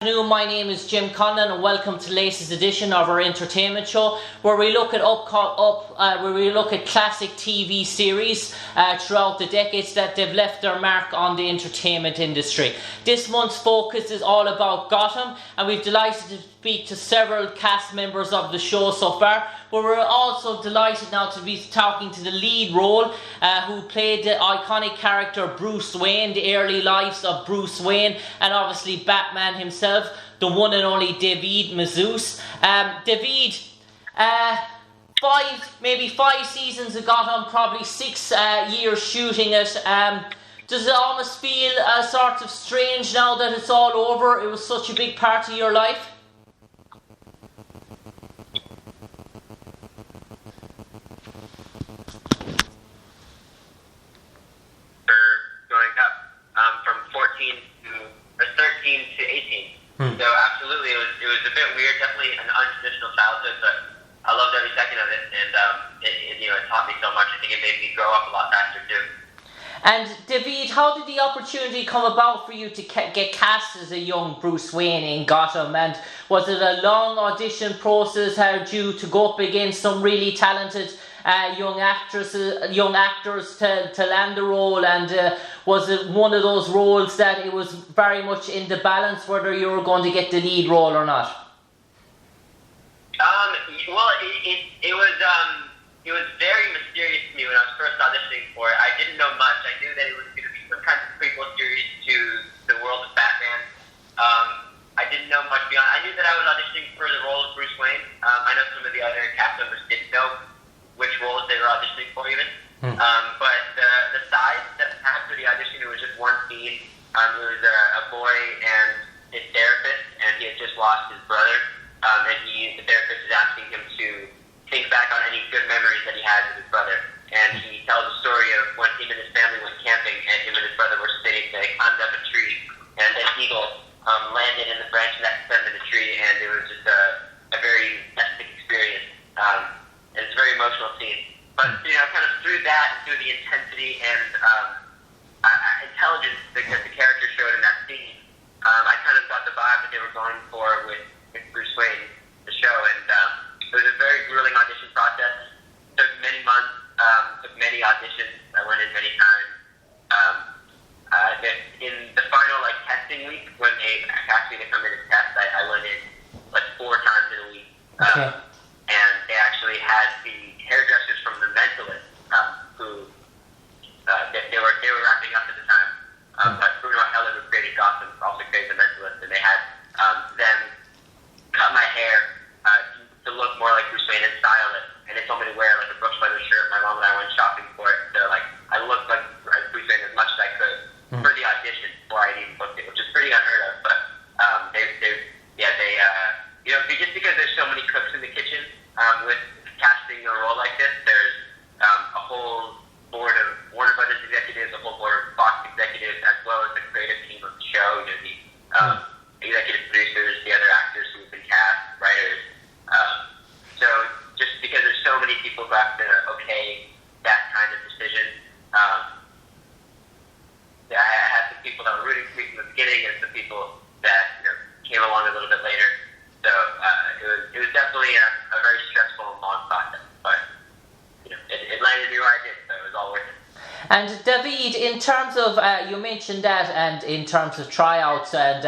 Good afternoon, my name is Jim Conlan and welcome to the latest edition of our entertainment show where we look at classic TV series throughout the decades that they've left their mark on the entertainment industry. This month's focus is all about Gotham, and we've delighted to speak to several cast members of the show so far, but we're also delighted now to be talking to the lead role who played the iconic character Bruce Wayne, the early lives of Bruce Wayne, and obviously Batman himself, the one and only David Mazouz. David, maybe five seasons of Gotham, probably 6 years shooting it. Does it almost feel sort of strange now that it's all over? It was such a big part of your life. From 13 to 18. So absolutely, it was a bit weird, definitely an untraditional childhood, but I loved every second of it, and it taught me so much. I think it made me grow up a lot faster too. And David, how did the opportunity come about for you to get cast as a young Bruce Wayne in Gotham? And was it a long audition process? How did you to go up against some really talented young actors to land the role? And was it one of those roles that it was very much in the balance whether you were going to get the lead role or not? It was very mysterious to me when I was first auditioning for it. I didn't know much. I knew that it was going to be some kind of prequel series to the world of Batman. I didn't know much beyond. I knew that I was auditioning for the role of Bruce Wayne. I know some of the other cast members didn't know which roles they were auditioning for even. But the size that had for the audition, it was just one scene. It was a boy and his therapist, and he had just lost his brother. And the therapist is asking him to think back on any good memories that he has with his brother. And he tells a story of when him and his family went camping, and him and his brother were sitting, they climbed up a tree, and an eagle landed in the branch next to them in the tree, and it was just a very mystic experience. And it's a very emotional scene. But, kind of through that, through the intensity and intelligence that the character showed in that scene, I kind of got the vibe that they were going for with Bruce Wayne, the show. And it was a very grueling audition process. It took many months, took many auditions. I went in many times. In the final testing week, when they asked me to come in and test, I went in 4 times in a week. Okay. And they actually had the hairdressers from The Mentalist, who they were wrapping up at the time. But Bruno Heller, who created Gotham, also created The Mentalist, and they had them cut my hair to look more like Bruce Wayne and style it. And they told me to wear a Brooks Brothers shirt. My mom and I went shopping for it. So I looked like Bruce Wayne as much as I could for the audition before I even booked it, which is pretty unheard of. But just because there's so many cooks in the kitchen with casting a role like this, there's a whole board of Warner Brothers executives, a whole board of Fox executives, as well as the creative team of the show, the executive producers, the other actors who've been cast, writers. So just because there's so many people who have to okay that kind of decision, I had some people that were rooting for me from the beginning and some people that came along a little bit later. So it was definitely a very stressful and long process, but it landed me where I did, so it was all worth it. And David, in terms of, you mentioned that, and in terms of tryouts and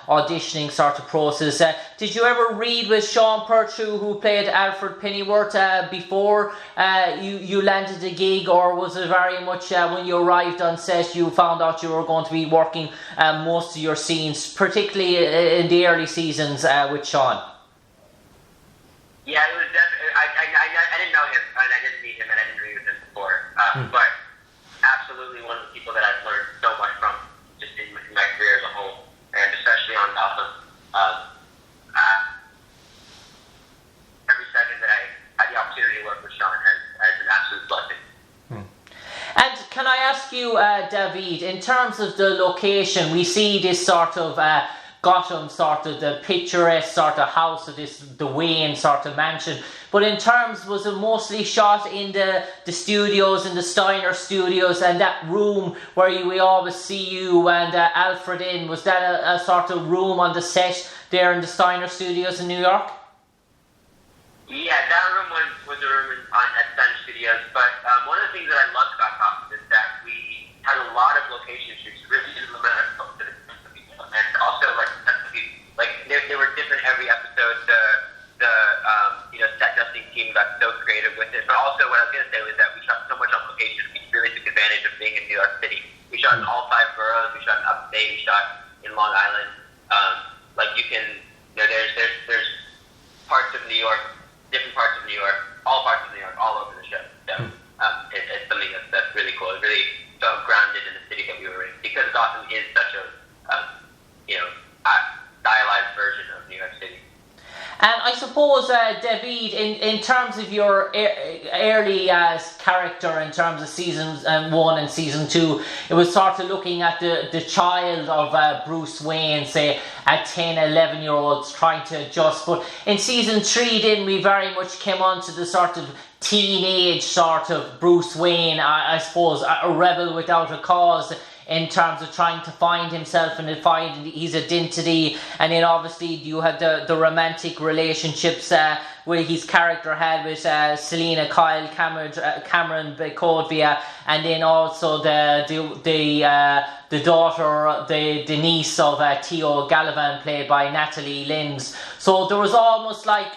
auditioning sort of process, did you ever read with Sean Pertwee, who played Alfred Pennyworth, before you landed the gig, or was it very much when you arrived on set you found out you were going to be working most of your scenes, particularly in the early seasons with Sean? Yeah, it was definitely, I didn't know him, and I didn't meet him, and I didn't read with him before, but absolutely one of the people that I've learned so much from, just in my career as a whole, and especially on Gotham. Every second that I had the opportunity to work with Sean has an absolute blessing. And can I ask you, David, in terms of the location, we see this sort of Gotham, sort of the picturesque sort of house of the Wayne sort of mansion. But in terms, was it mostly shot in the studios, in the Steiner studios, and that room where we always see you and Alfred in, was that a sort of room on the set there in the Steiner studios in New York? Yeah, that room was a room at Steiner Studios, but one of the things that I loved about Gotham is that we had a lot of location shoots, really limited and also like there were different every episode. The set dressing team got so creative with it, but also what I was gonna say was that we shot so much on location. We really took advantage of being in New York City. We shot in all 5 boroughs. We shot in Upstate. We shot in Long Island. There's parts of New York, different parts of New York, all parts of New York, all over the show. So it's something that's really cool. It really felt grounded in the city that we were in, because Gotham is such a stylized version of New York City. And I suppose, David, in terms of your early character, in terms of seasons 1 and season 2, it was sort of looking at the child of Bruce Wayne, say, at 10, 11-year-olds trying to adjust. But in season 3, then, we very much came on to the sort of teenage sort of Bruce Wayne, I suppose, a rebel without a cause, in terms of trying to find himself and find his identity. And then obviously you had the romantic relationships where his character had with Selena Kyle, Cameron Bacodvia, and then also the daughter, the niece of Theo Gallivan, played by Natalie Linz. So there was almost like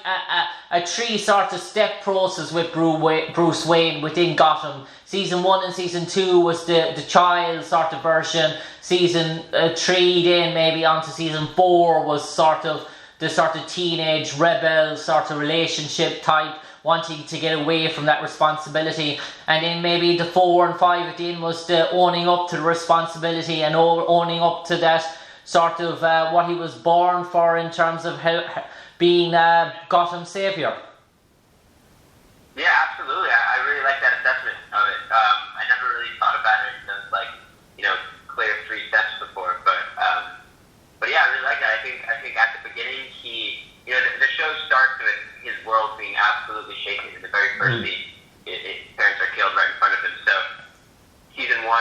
a 3 sort of step process with Bruce Wayne within Gotham. Season 1 and season 2 was the child sort of version. Season 3 then maybe onto season 4 was sort of the sort of teenage rebel sort of relationship type, wanting to get away from that responsibility. And then maybe the 4 and 5 at the end was the owning up to the responsibility and owning up to that sort of what he was born for, in terms of being Gotham's saviour. Yeah, absolutely. I really like that assessment of it. I never really thought about it in those clear 3 steps before, but yeah, I really like that. I think at the beginning the show starts with his world being absolutely shaken in the very first scene. His parents are killed right in front of him. So season 1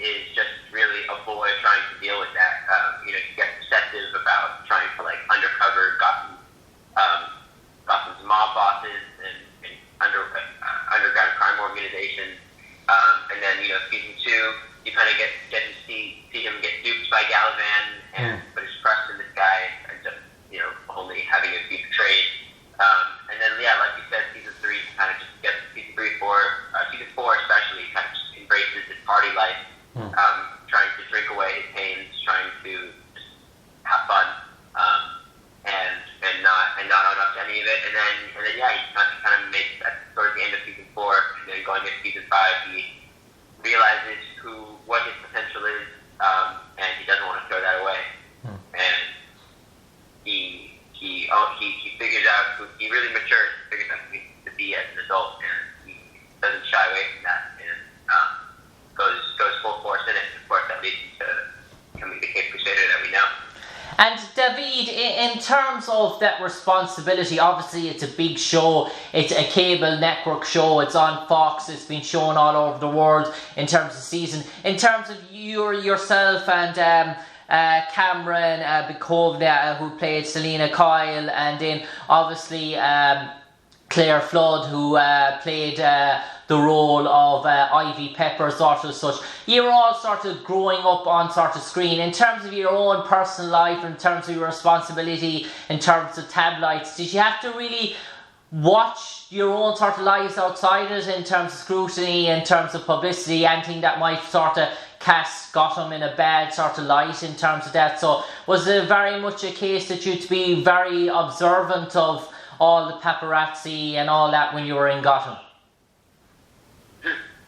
is just really a boy trying to deal with that. He gets obsessive about trying to undercover Gotham's mob bosses and underground crime organizations. And then season 2, you kind of get to see him get duped by Gallivan and put his trust in this guy, and just only having it be betrayed. And then like you said, season 3 kind of just gets season 4 especially kind of just embraces his party life, trying to drink away his pains, trying to just have fun, and not own up to any of it. And then he kind of makes towards the end of season 4, and then going into season 5, he realizes what his potential is, and he doesn't want to throw that away. And he figures out he really matures, figures out who he needs to be as an adult, and he doesn't shy away from that, and goes full force in it. Of course, that leads to becoming the Cape Crusader that we know. And David, in terms of that responsibility, obviously it's a big show, it's a cable network show, it's on Fox, it's been shown all over the world in terms of season. In terms of yourself and Cameron Bacodvia, who played Selena Kyle, and then obviously Claire Flood, who played the role of Ivy Pepper, sort of such. You were all sort of growing up on sort of screen. In terms of your own personal life, in terms of your responsibility, in terms of tabloids, did you have to really watch your own sort of lives outside it, in terms of scrutiny, in terms of publicity, anything that might sort of cast Gotham in a bad sort of light in terms of that? So was it very much a case that you'd be very observant of all the paparazzi and all that when you were in Gotham?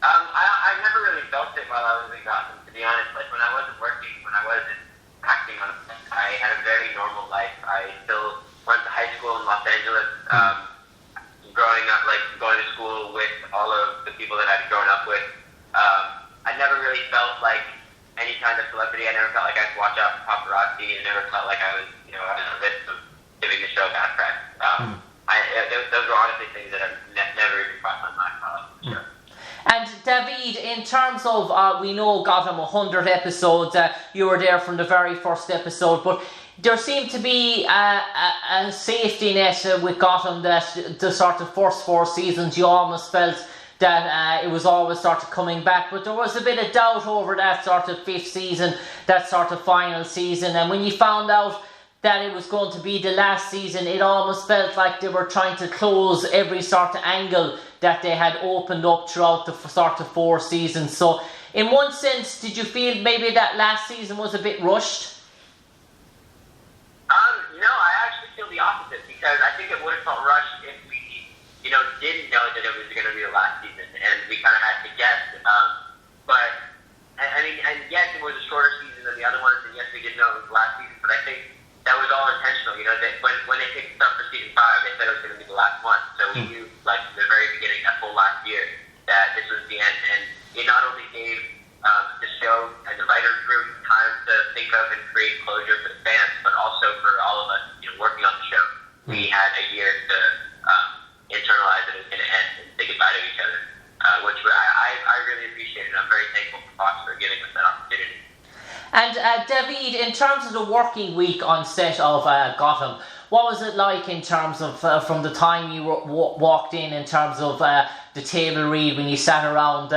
I never really felt it while I was in Gotham, to be honest. Like, when I wasn't working, when I wasn't acting on it, I had a very normal life. I still went to high school in Los Angeles, growing up, like, going to school with all of the people that I'd grown up with. I never really felt like any kind of celebrity publicity. I never felt like I had to watch out for paparazzi. I never felt like I was, at the risk of giving the show bad press. Those were honestly things that I've never even crossed my mind about the show. And David, in terms of, we know Gotham 100 episodes, you were there from the very first episode, but there seemed to be a safety net with Gotham that the sort of first 4 seasons you almost felt that it was always sort of coming back, but there was a bit of doubt over that sort of 5th season, that sort of final season, and when you found out that it was going to be the last season, it almost felt like they were trying to close every sort of angle that they had opened up throughout the sort of 4 seasons. So, in one sense, did you feel maybe that last season was a bit rushed? No, I actually feel the opposite, because I think it would have felt rushed if we, didn't know that it was going to be the last season, and we kind of had to guess. But, I mean, and yes, it was a shorter season than the other ones, and yes, we didn't know it was the last season, but I think that was all intentional. That when they picked us up for season 5, they said it was going to be the last one. So we knew, like, from the very beginning, that whole last year, that this was the end. And it not only gave the show and the writers' room time to think of and create closure for the fans, but also for all of us, working on the show. We had a year to internalize that it was going to end and say goodbye to each other, which I really appreciated. I'm very thankful for Fox for giving us that opportunity. And David, in terms of the working week on set of Gotham, what was it like in terms of from the time you walked in terms of the table read when you sat around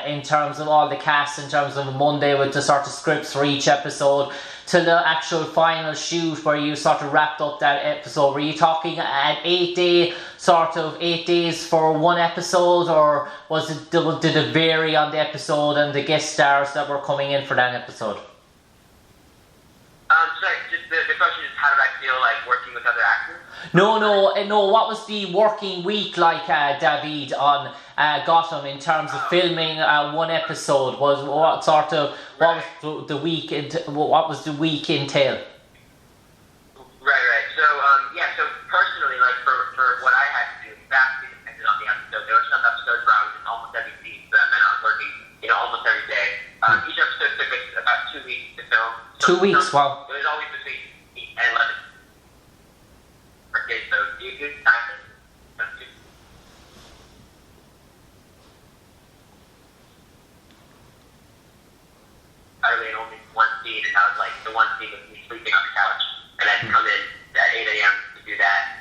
in terms of all the cast, in terms of Monday with the sort of scripts for each episode, to the actual final shoot where you sort of wrapped up that episode? Were you talking an 8 days for one episode, or did it vary on the episode and the guest stars that were coming in for that episode? Sorry, just the question is, how did I feel like working with other actors? No. What was the working week like, David, on Gotham in terms of filming one episode? What was the week entail? Right. So personally, like for what I had to do, vastly depended on the episode. There were some episodes where I was in almost every scene, so that meant I was working, almost every day. Each episode took us about 2 weeks to film. 2 weeks, wow. It was always between 8 and 11. Okay, so good time. Utterly only one scene, and that was like the one scene with me sleeping on the couch, and I'd come in at 8 a.m. to do that,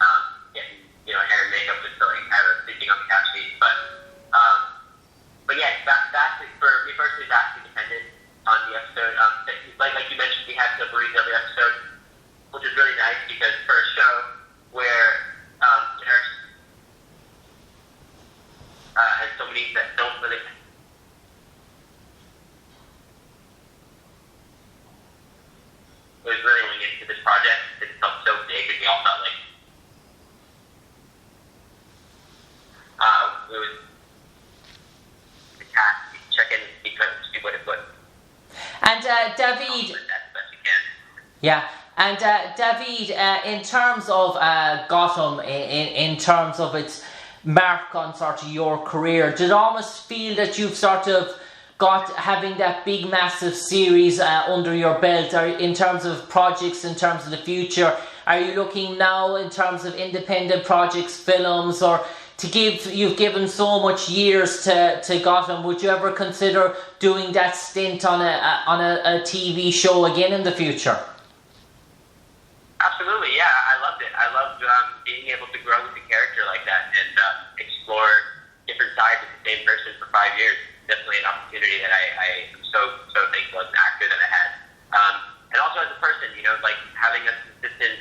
getting hair and makeup just so like I was sleeping on the couch scene. But yeah, that's for me personally. That's dependent on the episode. Like you mentioned, we had to read every episode, which is really nice because for a show where there's and so many that don't really. It was really going into this project. It felt so big, and we all felt like it was the cast check in because see what it was. And David, yeah, and David, in terms of Gotham, in terms of its mark on sort of your career, did it almost feel that you've sort of got having that big massive series under your belt, or in terms of projects, in terms of the future? Are you looking now in terms of independent projects, films, or you've given so much years to Gotham, would you ever consider doing that stint on a TV show again in the future? Absolutely, yeah, I loved it. I loved being able to grow with the character like that and explore different sides of the same person for 5 years. Definitely an opportunity that I am so thankful as an actor that I had. And also as a person, like having a consistent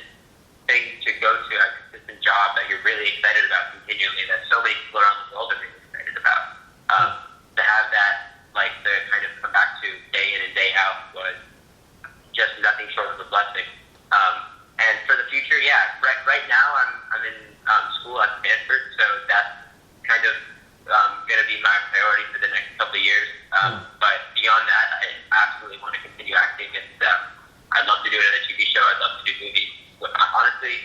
thing to go to, a consistent job that you're really excited about continually, that so many people around the world are really excited about. To have that, like, to kind of come back to day in and day out was just nothing short of a blessing. And for the future, yeah, right now I'm in school at Stanford, so that's kind of going to be my priority for the next couple of years. But beyond that, I absolutely want to continue acting, and I'd love to do it in a TV show. I'd love to do movies. Honestly,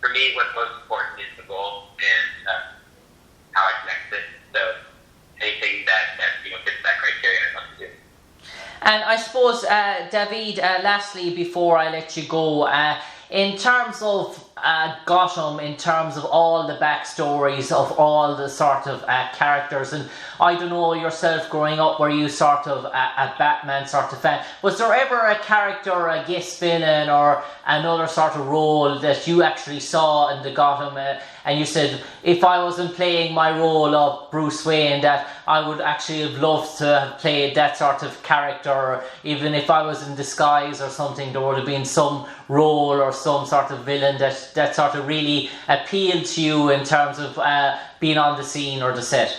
for me, what's most important is the goal and how I connect it. So anything that fits that criteria, I'd love to do. And I suppose, David, lastly, before I let you go, in terms of Gotham, in terms of all the backstories of all the sort of characters, and I don't know yourself growing up, were you sort of a Batman sort of fan? Was there ever a character, a guest villain, or another sort of role that you actually saw in the Gotham, and you said, if I wasn't playing my role of Bruce Wayne, that I would actually have loved to have played that sort of character, or even if I was in disguise or something, there would have been some role or some sort of villain that sort of really appealed to you in terms of being on the scene or the set?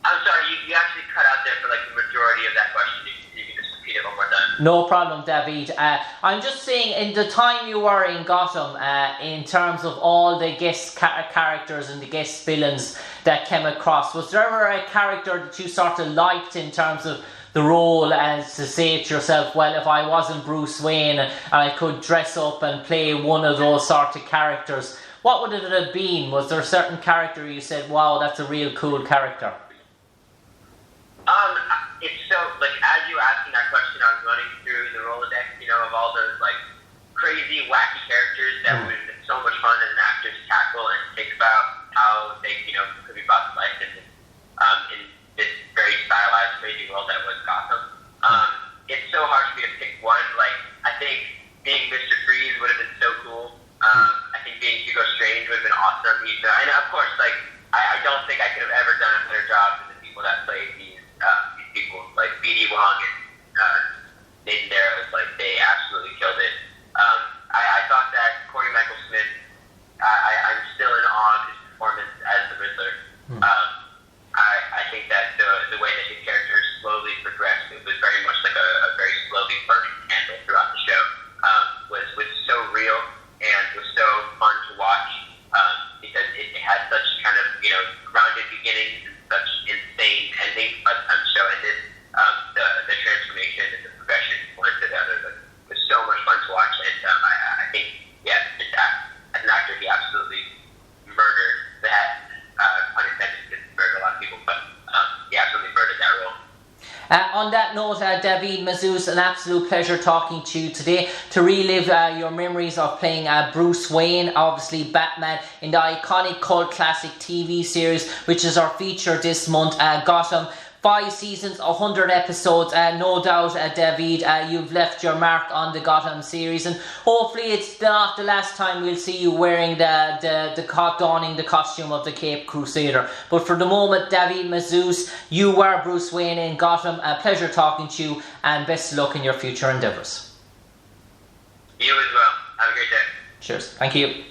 I'm sorry, you actually cut out there for like the majority of that question. You can just repeat it one more time. No problem, David. I'm just saying, in the time you were in Gotham, in terms of all the guest characters and the guest villains that came across, was there ever a character that you sort of liked in terms of the role, as to say to yourself, well, if I wasn't Bruce Wayne and I could dress up and play one of those sort of characters, what would it have been? Was there a certain character you said, wow, that's a real cool character? It's so, like, as you were asking that question, I was running through the Rolodex, of all those, like, crazy, wacky characters that would have been so much fun as an actor to tackle and think about how they, could be brought to life in this very stylized, crazy world that was Gotham. It's so hard for me to pick one. Like, I think being Mr. Freeze would have been so cool. I think being Hugo Strange would have been awesome. And of course, like, I don't think I could have ever done a better job than the people that played these people, like B.D. Wong and Nathan Darrow. Like, they absolutely killed it. I thought that Corey Michael Smith, I'm still in awe of his performance as the Riddler. I think that the way that his character slowly progressed, it was very much like a very slowly burning candle throughout the show, was so real and was so fun to watch, because it had such kind of, grounded beginnings and such insane endings by the time the show ended. The transformation and the progression from one to the other was so much fun to watch, and I think, yeah, just as an actor, he absolutely murdered that, unintended, because he murdered a lot of people, but he absolutely murdered that role. On that note, David Mazouz, an absolute pleasure talking to you today to relive your memories of playing Bruce Wayne, obviously Batman, in the iconic cult classic TV series, which is our feature this month, Gotham. 5 seasons, 100 episodes, no doubt, David, you've left your mark on the Gotham series, and hopefully it's not the last time we'll see you wearing donning the costume of the Cape Crusader. But for the moment, David Mazouz, you were Bruce Wayne in Gotham. A pleasure talking to you, and best of luck in your future endeavours. You as well. Have a great day. Cheers. Thank you.